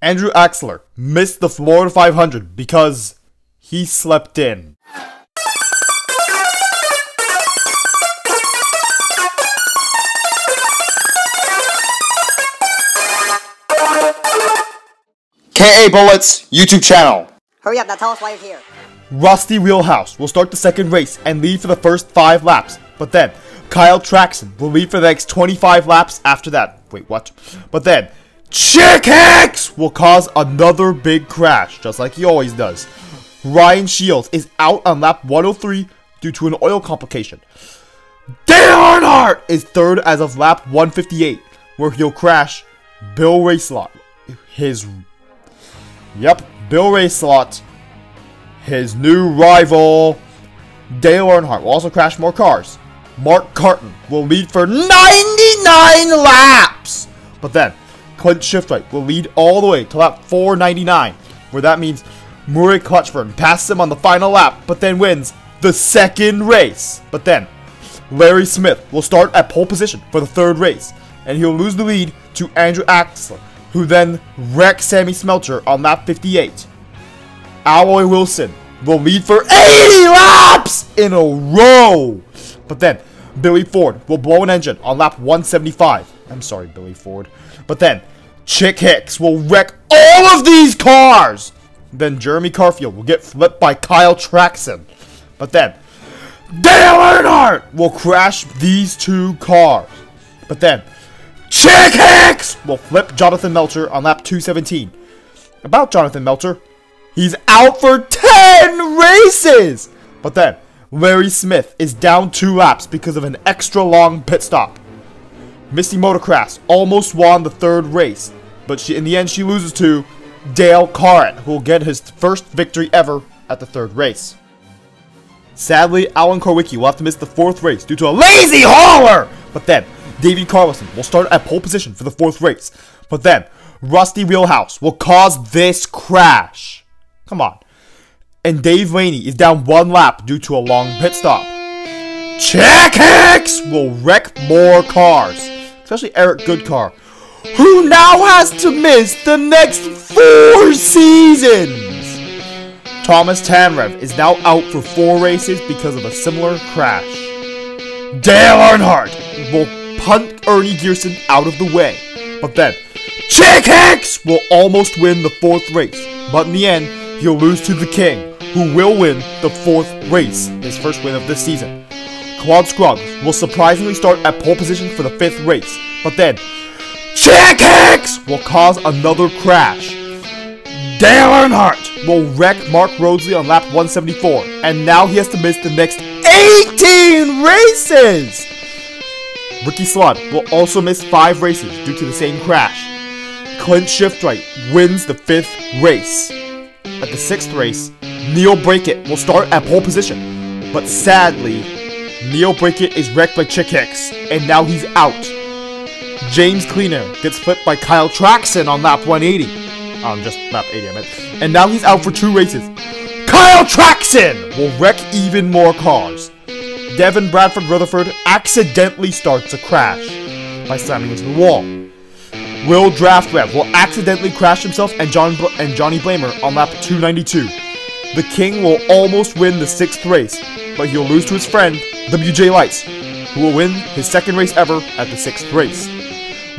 Andrew Axler missed the Florida 500 because he slept in. KA Bullets YouTube channel. Hurry up, now tell us why you're here. Rusty Wheelhouse will start the second race and lead for the first 5 laps, but then Kyle Traxon will lead for the next 25 laps after that. Wait, what? But then Chick Hicks will cause another big crash, just like he always does. Ryan Shields is out on lap 103 due to an oil complication. Dale Earnhardt is third as of lap 158, where he'll crash Bill Racelot. Bill Racelot, his new rival. Dale Earnhardt will also crash more cars. Mark Carton will lead for 99 laps. But then, Clint Shiftwright will lead all the way to lap 499, where that means Murray Clutchburn passes him on the final lap, but then wins the second race. But then, Larry Smith will start at pole position for the third race, and he'll lose the lead to Andrew Axler, who then wrecks Sammy Smelter on lap 58. Alloy Wilson will lead for 80 laps in a row. But then, Billy Ford will blow an engine on lap 175. I'm sorry, Billy Ford. But then, Chick Hicks will wreck all of these cars. Then Jeremy Carfield will get flipped by Kyle Traxon. But then, Dale Earnhardt will crash these 2 cars. But then, Chick Hicks will flip Jonathan Melcher on lap 217. About Jonathan Melcher, he's out for 10 races! But then, Larry Smith is down 2 laps because of an extra long pit stop. Misty Motocross almost won the third race, but in the end she loses to Dale Carrett, who will get his first victory ever at the third race. Sadly, Alan Korwicki will have to miss the 4th race due to a lazy hauler! But then, Davey Carlson will start at pole position for the 4th race. But then, Rusty Wheelhouse will cause this crash. Come on. And Dave Laney is down 1 lap due to a long pit stop. Chick Hicks will wreck more cars, especially Eric Goodcar, who now has to miss the next 4 seasons. Thomas Tanrev is now out for 4 races because of a similar crash. Dale Earnhardt will punt Ernie Gearson out of the way. But then, Chick Hicks will almost win the 4th race. But in the end, he'll lose to the King, who will win the 4th race, his first win of this season. Claude Scruggs will surprisingly start at pole position for the 5th race. But then, Chick Hicks will cause another crash. Dale Earnhardt will wreck Mark Roadsley on lap 174. And now he has to miss the next 18 races! Ricky Slodd will also miss 5 races due to the same crash. Clint Shiftwright wins the 5th race. At the 6th race, Neil Brackett will start at pole position. But sadly, Neil Brackett is wrecked by Chick Hicks, and now he's out. James Cleaner gets flipped by Kyle Traxon on lap 180. Just lap 80, I meant. And now he's out for 2 races. Kyle Traxon will wreck even more cars. Devin Bradford Rutherford accidentally starts a crash by slamming into the wall. Will Draftweb will accidentally crash himself and Johnny Blamer on lap 292. The King will almost win the 6th race, but he'll lose to his friend, WJ Lights, who will win his 2nd race ever at the 6th race.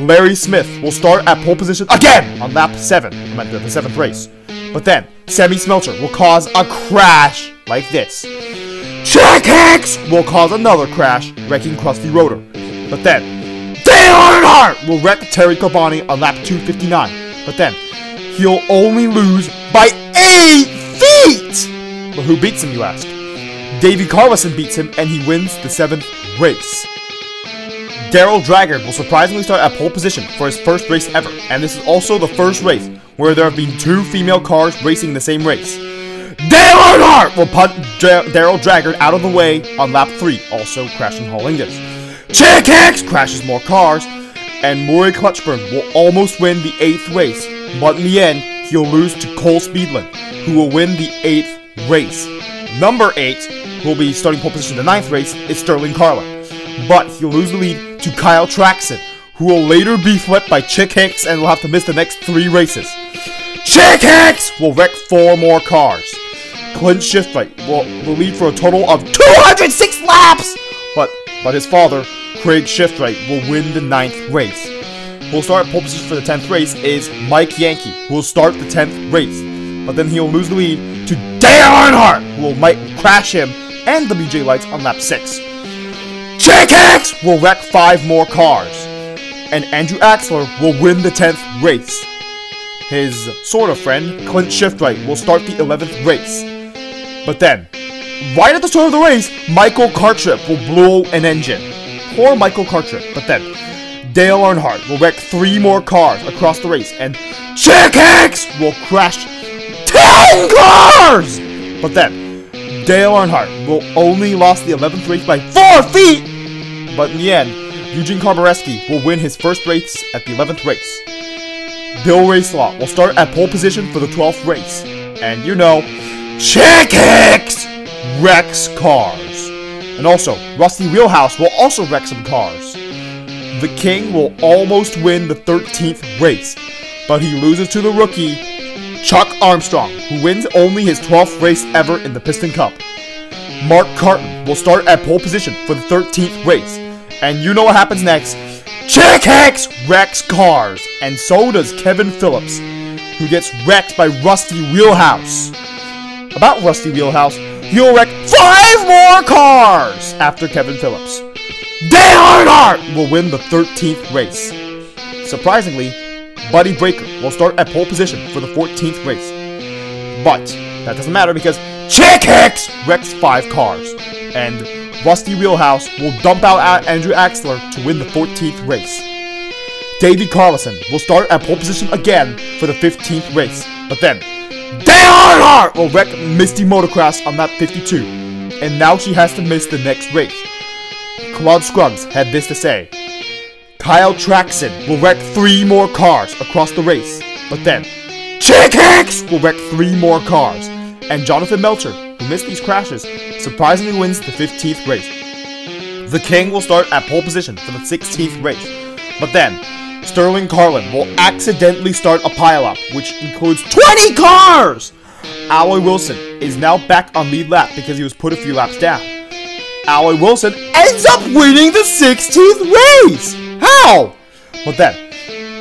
Larry Smith will start at pole position again on lap 7, the 7th race. But then, Sammy Smelter will cause a crash like this. Chick Hicks will cause another crash, wrecking Krusty Rotor. But then, Dale Earnhardt will wreck Terry Carboni on lap 259. But then, he'll only lose by 8 feet! But who beats him, you ask? Davey Carlson beats him, and he wins the 7th race. Daryl Draggard will surprisingly start at pole position for his 1st race ever, and this is also the 1st race where there have been 2 female cars racing the same race. Dale Earnhardt will punt Daryl Draggard out of the way on lap 3, also crashing Hollingus. Chick Hicks crashes more cars, and Murray Clutchburn will almost win the 8th race, but in the end, he'll lose to Cole Speedland, who will win the 8th race. Number 8, who will be starting pole position the 9th race, is Sterling Carlin, but he'll lose the lead to Kyle Traxon, who will later be flipped by Chick Hicks and will have to miss the next 3 races. Chick Hicks will wreck 4 more cars. Clint Shiftwright will lead for a total of 206 laps! But his father, Craig Shiftwright, will win the 9th race. Who will start at pole position for the 10th race is Mike Yankee, who will start the 10th race. But then he'll lose the lead to Dale Earnhardt, who might crash him and WJ Lights on lap 6. Chick Hicks will wreck 5 more cars. And Andrew Axler will win the 10th race. His sort of friend, Clint Shiftwright, will start the 11th race. But then, right at the start of the race, Michael Cartrip will blow an engine. Poor Michael Cartrip. But then, Dale Earnhardt will wreck 3 more cars across the race, and Chick Hicks will crash 10 cars! But then, Dale Earnhardt will only lost the 11th race by 4 feet! But in the end, Eugene Carbareski will win his first race at the 11th race. Bill Racelaw will start at pole position for the 12th race. And you know, Chick Hicks wrecks cars. And also, Rusty Wheelhouse will also wreck some cars. The King will almost win the 13th race, but he loses to the rookie, Chuck Armstrong, who wins only his 12th race ever in the Piston Cup. Mark Carton will start at pole position for the 13th race. And you know what happens next? Chick Hicks wrecks cars, and so does Kevin Phillips, who gets wrecked by Rusty Wheelhouse. About Rusty Wheelhouse, he'll wreck 5 more cars after Kevin Phillips. Dale Earnhardt will win the 13th race. Surprisingly, Buddy Breaker will start at pole position for the 14th race. But that doesn't matter because Chick Hicks wrecks 5 cars, and Rusty Wheelhouse will dump out Andrew Axler to win the 14th race. Davey Carlson will start at pole position again for the 15th race, but then Dale Earnhardt will wreck Misty Motocross on lap 52, and now she has to miss the next race. Claude Scruggs had this to say: Kyle Traxon will wreck 3 more cars across the race, but then Chick Hicks will wreck 3 more cars, and Jonathan Melcher, who missed these crashes, surprisingly wins the 15th race. The King will start at pole position for the 16th race, but then Sterling Carlin will accidentally start a pileup, which includes 20 cars! Alloy Wilson is now back on lead lap because he was put a few laps down. Alloy Wilson ends up winning the 16th race! How? But then,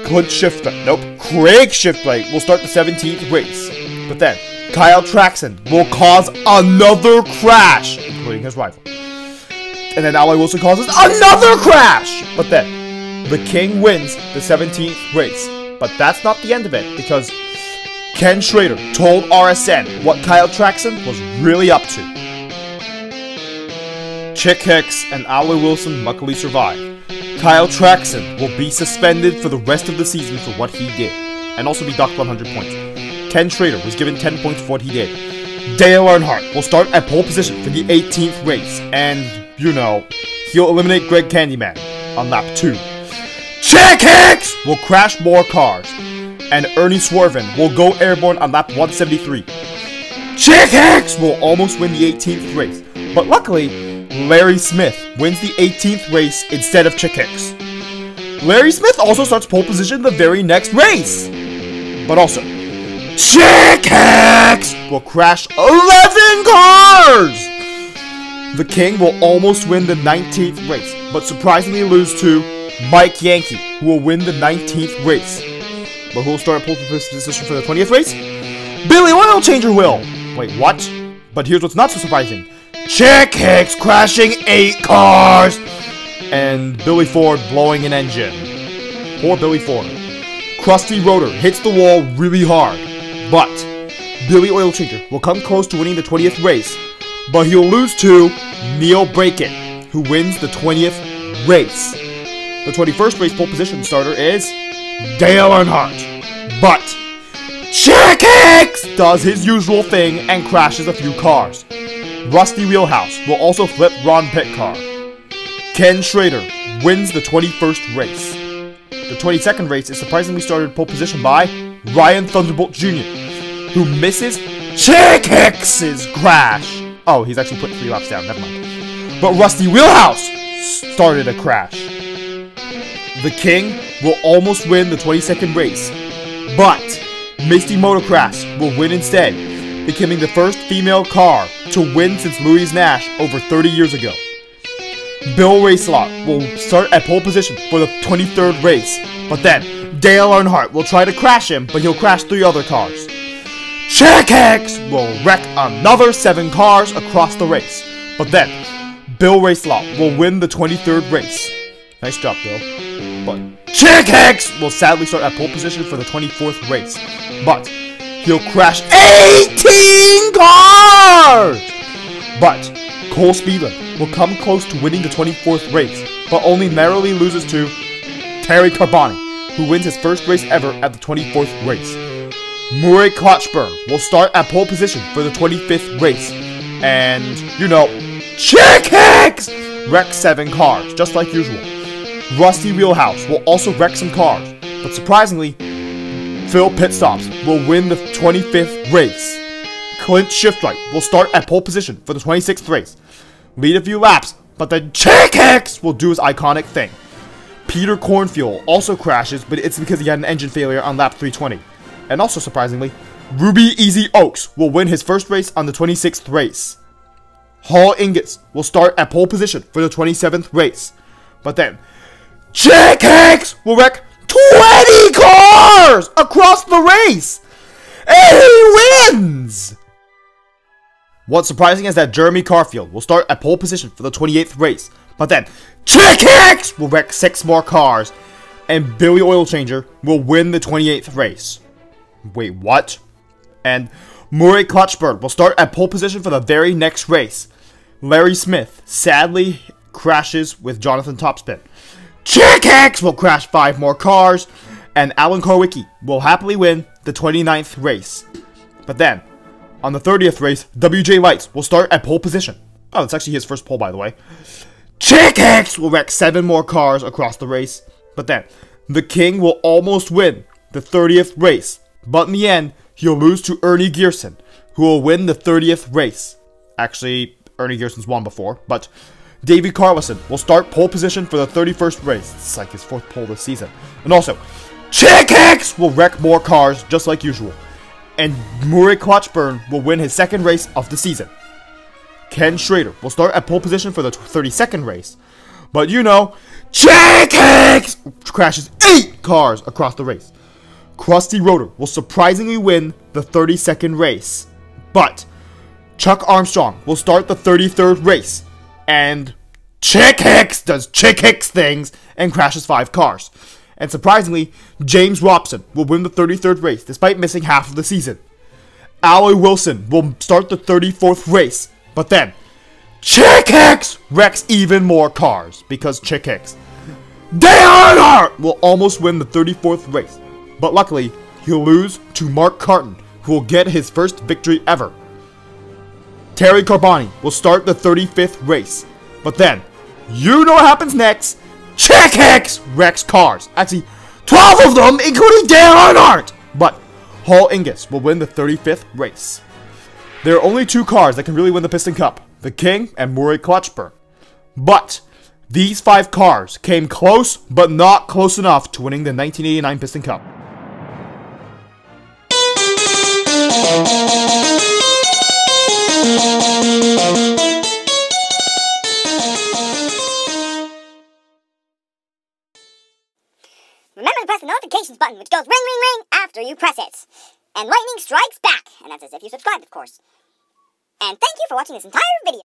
Craig Shiftwright will start the 17th race, but then Kyle Traxon will cause another crash, including his rival. And then Alloy Wilson causes another crash! But then, the King wins the 17th race. But that's not the end of it, because Ken Schrader told RSN what Kyle Traxon was really up to. Chick Hicks and Alloy Wilson luckily survived. Kyle Traxon will be suspended for the rest of the season for what he did, and also be docked 100 points. Ken Schrader was given 10 points for what he did. Dale Earnhardt will start at pole position for the 18th race, and, you know, he'll eliminate Greg Candyman on lap 2. Chick Hicks will crash more cars, and Ernie Swerven will go airborne on lap 173. Chick Hicks will almost win the 18th race, but luckily, Larry Smith wins the 18th race instead of Chick Hicks. Larry Smith also starts pole position the very next race, but also, Chick Hicks will crash 11 cars! The King will almost win the 19th race, but surprisingly lose to Mike Yankee, who will win the 19th race. But who will start at pole position for the 20th race? Billy Oil Changer will! Wait, what? But here's what's not so surprising. Chick Hicks crashing 8 cars! And Billy Ford blowing an engine. Poor Billy Ford. Krusty Rotor hits the wall really hard, but Billy Oil Changer will come close to winning the 20th race, but he'll lose to Neil Braken, who wins the 20th race. The 21st race pole position starter is Dale Earnhardt, but Chick Hicks does his usual thing and crashes a few cars. Rusty Wheelhouse will also flip Ron Pitcar. Ken Schrader wins the 21st race. The 22nd race is surprisingly started pole position by Ryan Thunderbolt Jr., who misses Chick Hicks' crash. Oh, he's actually put 3 laps down, never mind. But Rusty Wheelhouse started a crash. The King will almost win the 22nd race, but Misty Motocross will win instead, becoming the first female car to win since Louise Nash over 30 years ago. Bill Racelot will start at pole position for the 23rd race, but then Dale Earnhardt will try to crash him, but he'll crash 3 other cars. Chick Hicks will wreck another 7 cars across the race, but then Bill Racelot will win the 23rd race. Nice job, Bill. But Chick Hicks will sadly start at pole position for the 24th race, but he'll crash 18 cars! But Cole Speedland will come close to winning the 24th race, but only narrowly loses to Terry Carboni, who wins his first race ever at the 24th race. Murray Clutchburn will start at pole position for the 25th race, and, you know, Chick Hicks wrecks 7 cars, just like usual. Rusty Wheelhouse will also wreck some cars, but surprisingly, Phil Pitstops will win the 25th race. Clint Shiftwright will start at pole position for the 26th race, lead a few laps, but then Chick Hicks will do his iconic thing. Peter Cornfield also crashes, but it's because he had an engine failure on lap 320. And also surprisingly, Ruby Easy Oaks will win his first race on the 26th race. Hall Ingus will start at pole position for the 27th race, but then Chick Hicks will wreck 20 cars across the race, and he wins! What's surprising is that Jeremy Carfield will start at pole position for the 28th race, but then Chick Hicks will wreck 6 more cars, and Billy Oilchanger will win the 28th race. Wait, what? And Murray Clutchburn will start at pole position for the very next race. Larry Smith sadly crashes with Jonathan Topspin. Chick Hicks will crash 5 more cars, and Alan Karwicki will happily win the 29th race. But then, on the 30th race, WJ Lights will start at pole position. Oh, that's actually his first pole, by the way. Chick Hicks will wreck 7 more cars across the race. But then, the King will almost win the 30th race. But in the end, he'll lose to Ernie Gearson, who will win the 30th race. Actually, Ernie Gearson's won before, but Davey Carlson will start pole position for the 31st race. It's like his 4th pole this season. And also, Chick Hicks will wreck more cars, just like usual. And Murray Clutchburn will win his 2nd race of the season. Ken Schrader will start at pole position for the 32nd race. But you know, Chick Hicks crashes 8 cars across the race. Krusty Rotor will surprisingly win the 32nd race. But Chuck Armstrong will start the 33rd race. And Chick Hicks does Chick Hicks things and crashes 5 cars. And surprisingly, James Robson will win the 33rd race despite missing half of the season. Alloy Wilson will start the 34th race, but then Chick Hicks wrecks even more cars because Chick Hicks. Dale Earnhardt will almost win the 34th race, but luckily he'll lose to Mark Carton, who will get his first victory ever. Terry Carboni will start the 35th race, but then, you know what happens next? Chick Hicks wrecks cars. Actually, 12 of them, including Dale Earnhardt! But Hall Ingus will win the 35th race. There are only 2 cars that can really win the Piston Cup, the King and Murray Clutchburn. But these 5 cars came close, but not close enough to winning the 1989 Piston Cup. Remember to press the notifications button, which goes ring, ring, ring after you press it. And lightning strikes back, and that's as if you subscribed, of course. And thank you for watching this entire video.